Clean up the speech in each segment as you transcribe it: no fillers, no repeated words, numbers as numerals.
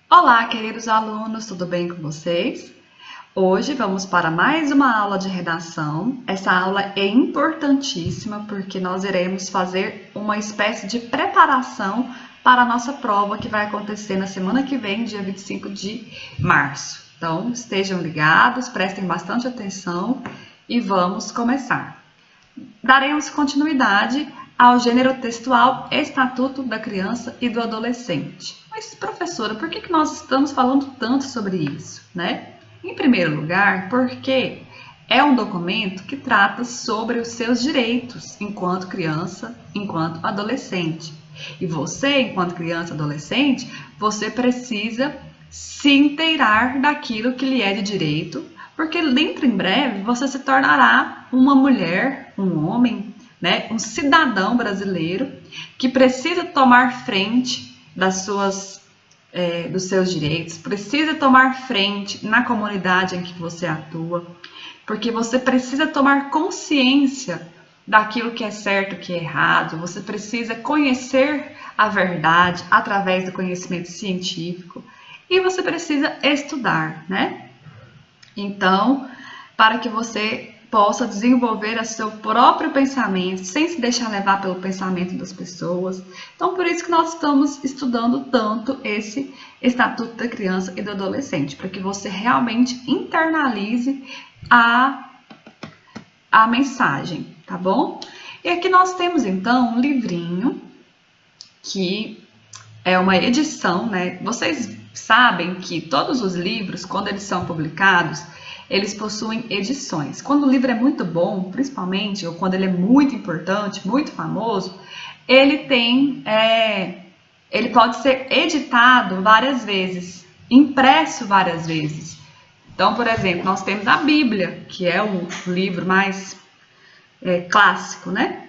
Olá, queridos alunos, tudo bem com vocês? Hoje vamos para mais uma aula de redação. Essa aula é importantíssima porque nós iremos fazer uma espécie de preparação para a nossa prova que vai acontecer na semana que vem, dia 25 de março. Então, estejam ligados, prestem bastante atenção e vamos começar. Daremos continuidade ao gênero textual Estatuto da Criança e do Adolescente. Mas, professora, por que nós estamos falando tanto sobre isso, né? Em primeiro lugar, porque é um documento que trata sobre os seus direitos enquanto criança, enquanto adolescente. E você, enquanto criança e adolescente, você precisa se inteirar daquilo que lhe é de direito, porque dentro em breve você se tornará uma mulher, um homem, né, um cidadão brasileiro que precisa tomar frente dos seus direitos, precisa tomar frente na comunidade em que você atua, porque você precisa tomar consciência daquilo que é certo e que é errado, você precisa conhecer a verdade através do conhecimento científico e você precisa estudar, né? Então, para que você possa desenvolver o seu próprio pensamento, sem se deixar levar pelo pensamento das pessoas. Então, por isso que nós estamos estudando tanto esse Estatuto da Criança e do Adolescente, para que você realmente internalize a mensagem, tá bom? E aqui nós temos, então, um livrinho que é uma edição, né? Vocês sabem que todos os livros, quando eles são publicados, eles possuem edições. Quando o livro é muito bom, principalmente, ou quando ele é muito importante, muito famoso, ele pode ser editado várias vezes, impresso várias vezes. Então, por exemplo, nós temos a Bíblia, que é o livro mais clássico, né?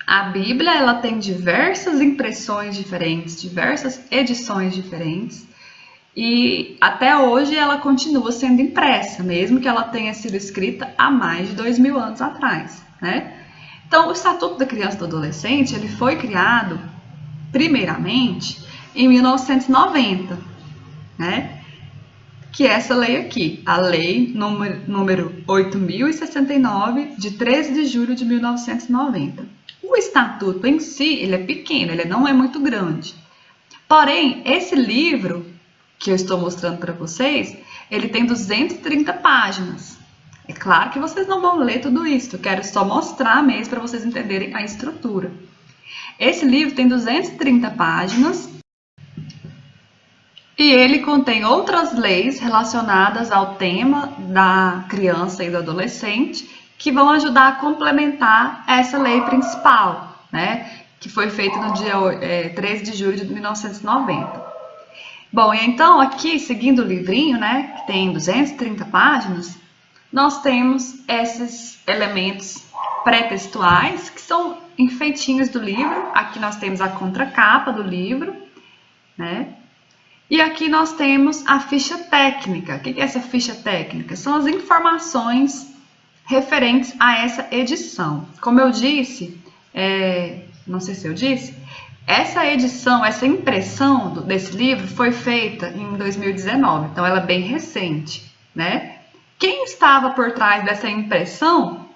A Bíblia, ela tem diversas impressões diferentes, diversas edições diferentes. E até hoje ela continua sendo impressa, mesmo que ela tenha sido escrita há mais de 2000 anos atrás, né? Então, o Estatuto da Criança e do Adolescente, ele foi criado, primeiramente, em 1990, né? Que é essa lei aqui, a lei número 8.069, de 13 de julho de 1990. O Estatuto em si, ele é pequeno, ele não é muito grande. Porém, esse livro que eu estou mostrando para vocês, ele tem 230 páginas. É claro que vocês não vão ler tudo isso, eu quero só mostrar mesmo para vocês entenderem a estrutura. Esse livro tem 230 páginas e ele contém outras leis relacionadas ao tema da criança e do adolescente que vão ajudar a complementar essa lei principal, né, que foi feita no dia 13 de julho de 1990. Bom, e então aqui, seguindo o livrinho, né, que tem 230 páginas, nós temos esses elementos pré-textuais, que são enfeitinhos do livro. Aqui nós temos a contracapa do livro, né? E aqui nós temos a ficha técnica. O que é essa ficha técnica? São as informações referentes a essa edição. Como eu disse, não sei se eu disse, essa edição, essa impressão desse livro foi feita em 2019, então ela é bem recente, né? Quem estava por trás dessa impressão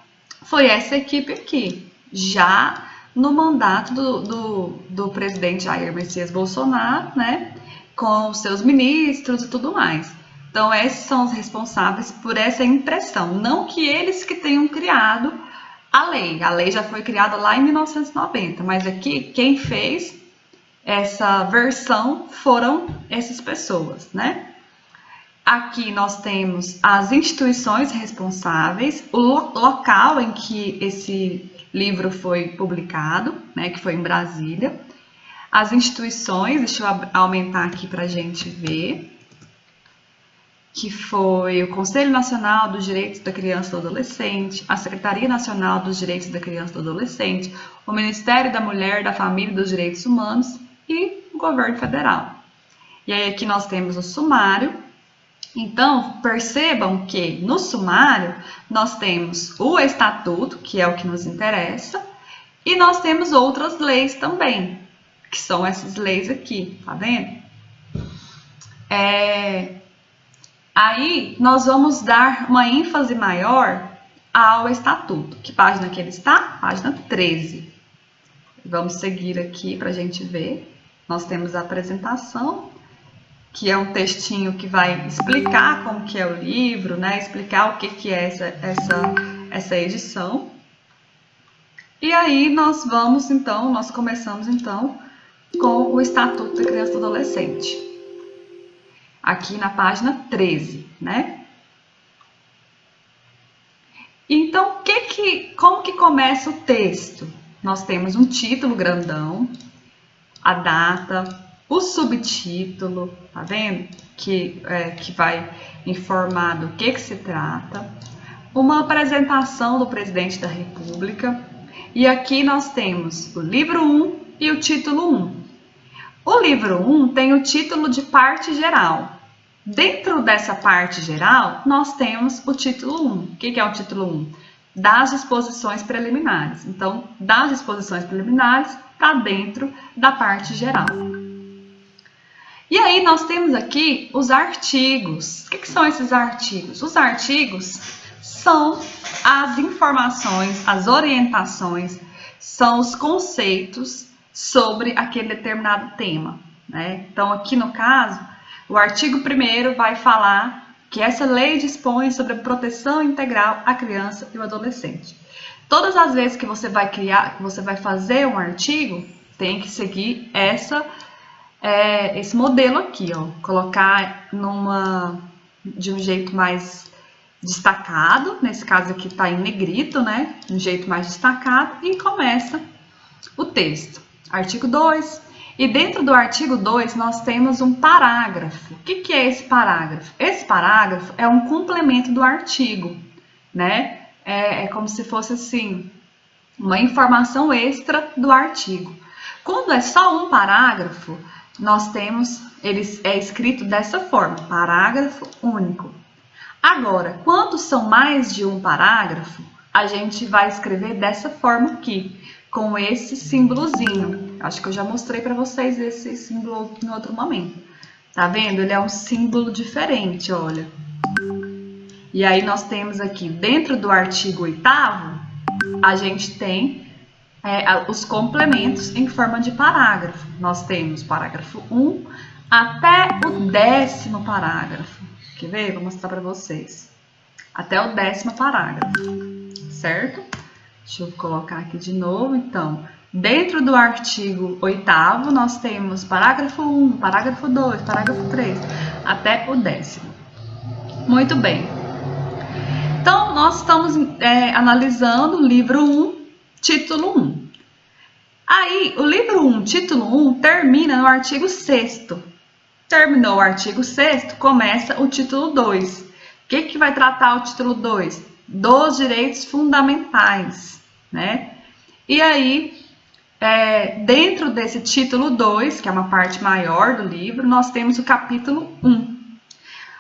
foi essa equipe aqui, já no mandato do presidente Jair Messias Bolsonaro, né? Com os seus ministros e tudo mais. Então, esses são os responsáveis por essa impressão, não que eles que tenham criado a lei já foi criada lá em 1990, mas aqui quem fez essa versão foram essas pessoas, né? Aqui nós temos as instituições responsáveis, o local em que esse livro foi publicado, né, que foi em Brasília. As instituições, deixa eu aumentar aqui para a gente ver, que foi o Conselho Nacional dos Direitos da Criança e do Adolescente, a Secretaria Nacional dos Direitos da Criança e do Adolescente, o Ministério da Mulher, da Família e dos Direitos Humanos e o Governo Federal. E aí aqui nós temos o sumário. Então, percebam que no sumário nós temos o Estatuto, que é o que nos interessa, e nós temos outras leis também, que são essas leis aqui, tá vendo? Aí nós vamos dar uma ênfase maior ao estatuto. Que página que ele está? Página 13. Vamos seguir aqui para a gente ver. Nós temos a apresentação, que é um textinho que vai explicar como que é o livro, né? Explicar o que é essa edição. E aí nós começamos então com o Estatuto da Criança e do Adolescente. Aqui na página 13, né? Então, como que começa o texto? Nós temos um título grandão, a data, o subtítulo, tá vendo? Que vai informar do que se trata, uma apresentação do presidente da República, e aqui nós temos o livro 1 e o título 1. O livro 1 tem o título de parte geral. Dentro dessa parte geral, nós temos o título 1. O que é o título 1? Das disposições preliminares. Então, das disposições preliminares está dentro da parte geral. E aí nós temos aqui os artigos. O que são esses artigos? Os artigos são as informações, as orientações, são os conceitos sobre aquele determinado tema, né? Então, aqui no caso, o artigo 1º vai falar que essa lei dispõe sobre a proteção integral à criança e ao adolescente. Todas as vezes que você vai fazer um artigo, tem que seguir esse modelo aqui, ó, colocar de um jeito mais destacado, nesse caso aqui está em negrito, né, de um jeito mais destacado, e começa o texto. Artigo 2, e dentro do artigo 2 nós temos um parágrafo. O que é esse parágrafo? Esse parágrafo é um complemento do artigo, né, é como se fosse assim, uma informação extra do artigo. Quando é só um parágrafo, ele é escrito dessa forma, parágrafo único. Agora, quando são mais de um parágrafo, a gente vai escrever dessa forma aqui, com esse símbolozinho. Acho que eu já mostrei para vocês esse símbolo em outro momento. Tá vendo? Ele é um símbolo diferente, olha. E aí nós temos aqui, dentro do artigo 8º, a gente tem os complementos em forma de parágrafo. Nós temos parágrafo 1 até o 10º parágrafo. Quer ver? Vou mostrar para vocês. Até o 10º parágrafo, certo? Deixa eu colocar aqui de novo. Então, dentro do artigo 8º, nós temos parágrafo 1, parágrafo 2, parágrafo 3, até o 10º. Muito bem. Então, nós estamos analisando o livro 1, título 1. Aí, o livro 1, título 1, termina no artigo 6º. Terminou o artigo 6º, começa o título 2. O que vai tratar o título 2? Dos direitos fundamentais, né? E aí, dentro desse título 2, que é uma parte maior do livro, nós temos o capítulo 1.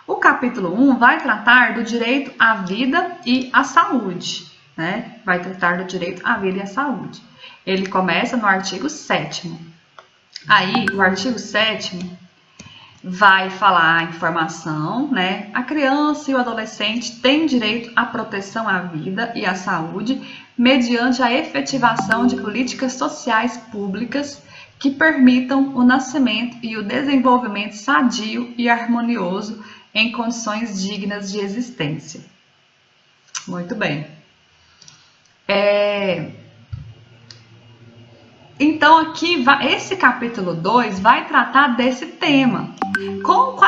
O capítulo 1 vai tratar do direito à vida e à saúde, né? Vai tratar do direito à vida e à saúde. Ele começa no artigo 7º. Aí, o artigo 7º vai falar a informação, né? A criança e o adolescente têm direito à proteção à vida e à saúde mediante a efetivação de políticas sociais públicas que permitam o nascimento e o desenvolvimento sadio e harmonioso em condições dignas de existência. Muito bem. Então, aqui, esse capítulo 2 vai tratar desse tema. Como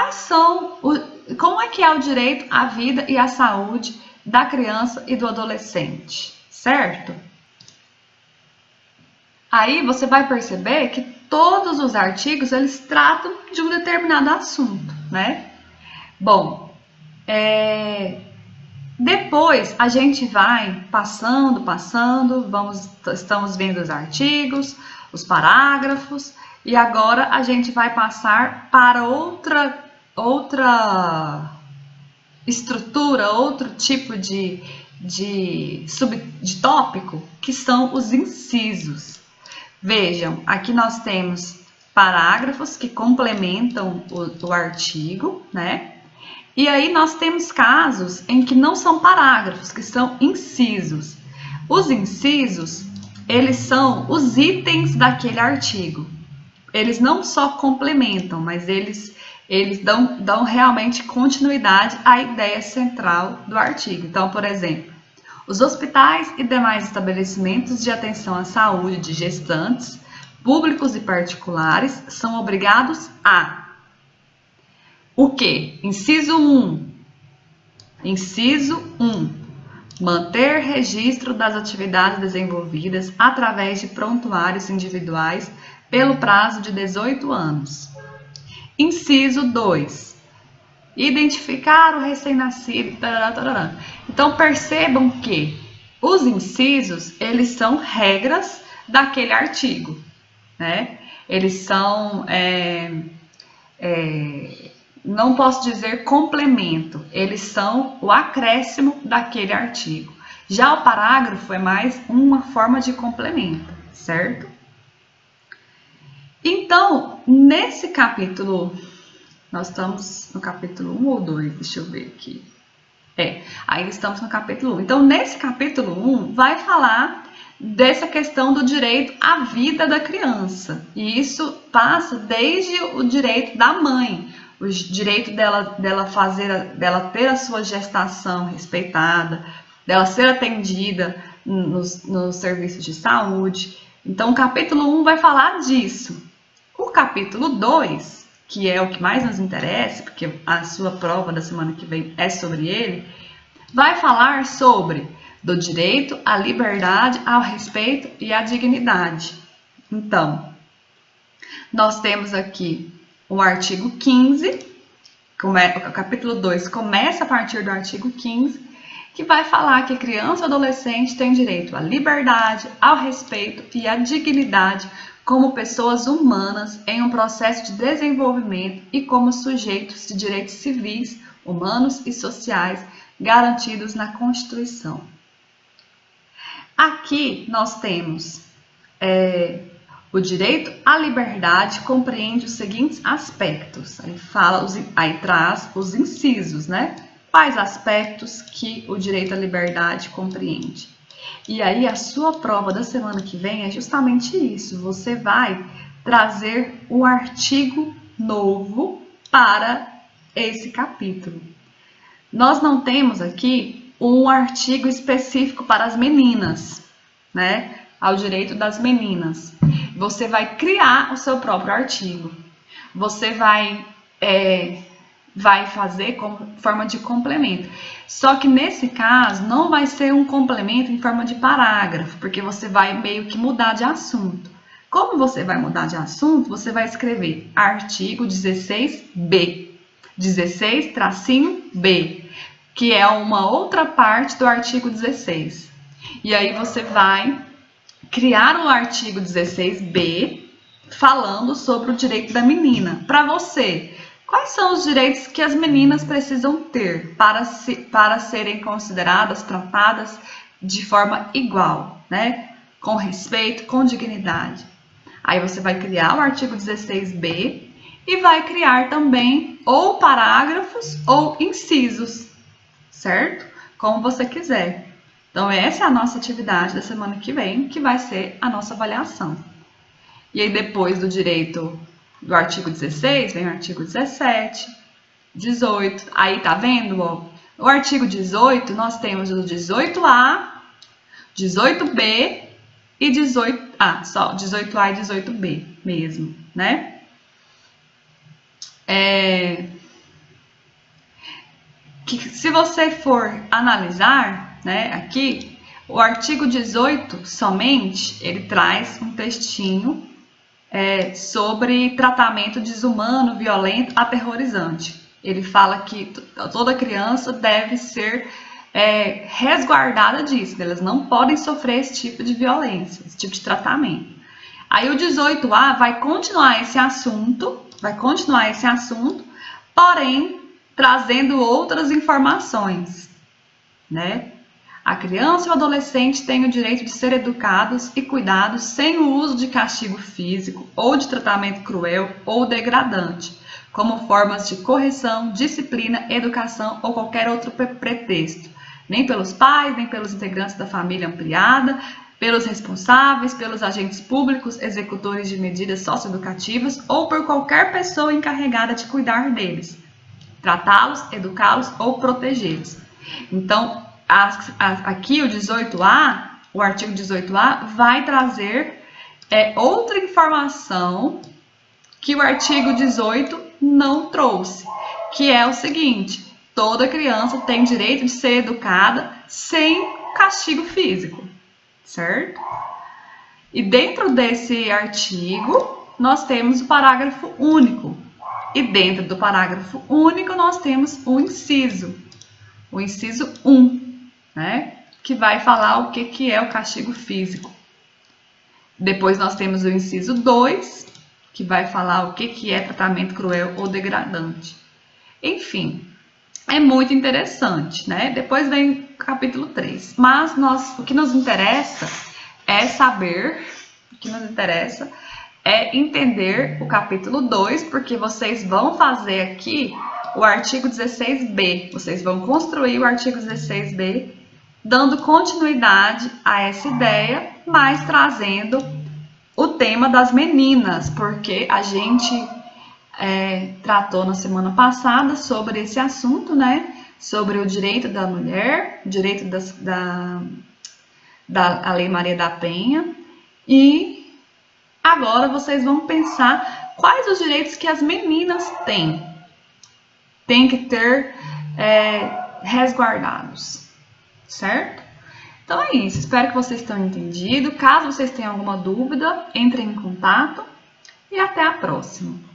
é que é o direito à vida e à saúde da criança e do adolescente, certo? Aí você vai perceber que todos os artigos, eles tratam de um determinado assunto, né? Bom, depois a gente vai passando, estamos vendo os artigos, os parágrafos, e agora a gente vai passar para outra estrutura, outro tipo de tópico, que são os incisos. Vejam, aqui nós temos parágrafos que complementam o artigo, né? E aí nós temos casos em que não são parágrafos, que são incisos. Os incisos, eles são os itens daquele artigo. Eles não só complementam, mas eles dão realmente continuidade à ideia central do artigo. Então, por exemplo, os hospitais e demais estabelecimentos de atenção à saúde de gestantes, públicos e particulares, são obrigados a... O quê? Inciso 1. Inciso 1. Manter registro das atividades desenvolvidas através de prontuários individuais pelo prazo de 18 anos. Inciso 2. Identificar o recém-nascido. Então, percebam que os incisos, eles são regras daquele artigo, né? Eles são, não posso dizer complemento, eles são o acréscimo daquele artigo. Já o parágrafo é mais uma forma de complemento, certo? Então, nesse capítulo, nós estamos no capítulo 1 ou 2, deixa eu ver aqui. Aí estamos no capítulo 1. Então, nesse capítulo 1, vai falar dessa questão do direito à vida da criança. E isso passa desde o direito da mãe, o direito dela ter a sua gestação respeitada, dela ser atendida nos serviços de saúde. Então, o capítulo 1 vai falar disso. O capítulo 2, que é o que mais nos interessa, porque a sua prova da semana que vem é sobre ele, vai falar sobre do direito à liberdade, ao respeito e à dignidade. Então, nós temos aqui o artigo 15, o capítulo 2 começa a partir do artigo 15, que vai falar que a criança ou adolescente tem direito à liberdade, ao respeito e à dignidade como pessoas humanas em um processo de desenvolvimento e como sujeitos de direitos civis, humanos e sociais garantidos na Constituição. Aqui nós temos o direito à liberdade compreende os seguintes aspectos. Aí traz os incisos, né? Quais aspectos que o direito à liberdade compreende? E aí a sua prova da semana que vem é justamente isso. Você vai trazer um artigo novo para esse capítulo. Nós não temos aqui um artigo específico para as meninas, né? Ao direito das meninas. Você vai criar o seu próprio artigo. Você vai fazer como forma de complemento. Só que nesse caso não vai ser um complemento em forma de parágrafo, porque você vai meio que mudar de assunto. Como você vai mudar de assunto, você vai escrever artigo 16b, 16-B, que é uma outra parte do artigo 16. E aí você vai criar o artigo 16b falando sobre o direito da menina. Para você, quais são os direitos que as meninas precisam ter para serem consideradas, tratadas de forma igual, né? Com respeito, com dignidade. Aí você vai criar o artigo 16b e vai criar também ou parágrafos ou incisos, certo? Como você quiser. Então, essa é a nossa atividade da semana que vem, que vai ser a nossa avaliação. E aí, depois do direito do artigo 16, vem o artigo 17, 18. Aí, tá vendo? Ó? O artigo 18, nós temos o 18A, 18B e 18A, só 18A e 18B mesmo, né? Se você for analisar, né, aqui, o artigo 18 somente, ele traz um textinho sobre tratamento desumano, violento, aterrorizante. Ele fala que toda criança deve ser resguardada disso, elas não podem sofrer esse tipo de violência, esse tipo de tratamento. Aí o 18A vai continuar esse assunto, porém trazendo outras informações, né? A criança e o adolescente têm o direito de ser educados e cuidados sem o uso de castigo físico ou de tratamento cruel ou degradante, como formas de correção, disciplina, educação ou qualquer outro pretexto, nem pelos pais, nem pelos integrantes da família ampliada, pelos responsáveis, pelos agentes públicos, executores de medidas socioeducativas ou por qualquer pessoa encarregada de cuidar deles, tratá-los, educá-los ou protegê-los. Então, aqui o 18A, o artigo 18A, vai trazer outra informação que o artigo 18 não trouxe, que é o seguinte: toda criança tem direito de ser educada sem castigo físico, certo? E dentro desse artigo, nós temos o parágrafo único. E dentro do parágrafo único, nós temos o inciso 1, né? Que vai falar o que é o castigo físico. Depois nós temos o inciso 2, que vai falar o que é tratamento cruel ou degradante. Enfim, é muito interessante, né? Depois vem o capítulo 3. Mas o que nos interessa é saber, o que nos interessa é entender o capítulo 2, porque vocês vão fazer aqui o artigo 16b. Vocês vão construir o artigo 16b, dando continuidade a essa ideia, mas trazendo o tema das meninas, porque a gente tratou na semana passada sobre esse assunto, né? Sobre o direito da mulher, direito da Lei Maria da Penha, e agora vocês vão pensar quais os direitos que as meninas têm. Tem que ter resguardados, certo? Então é isso, espero que vocês tenham entendido. Caso vocês tenham alguma dúvida, entrem em contato e até a próxima.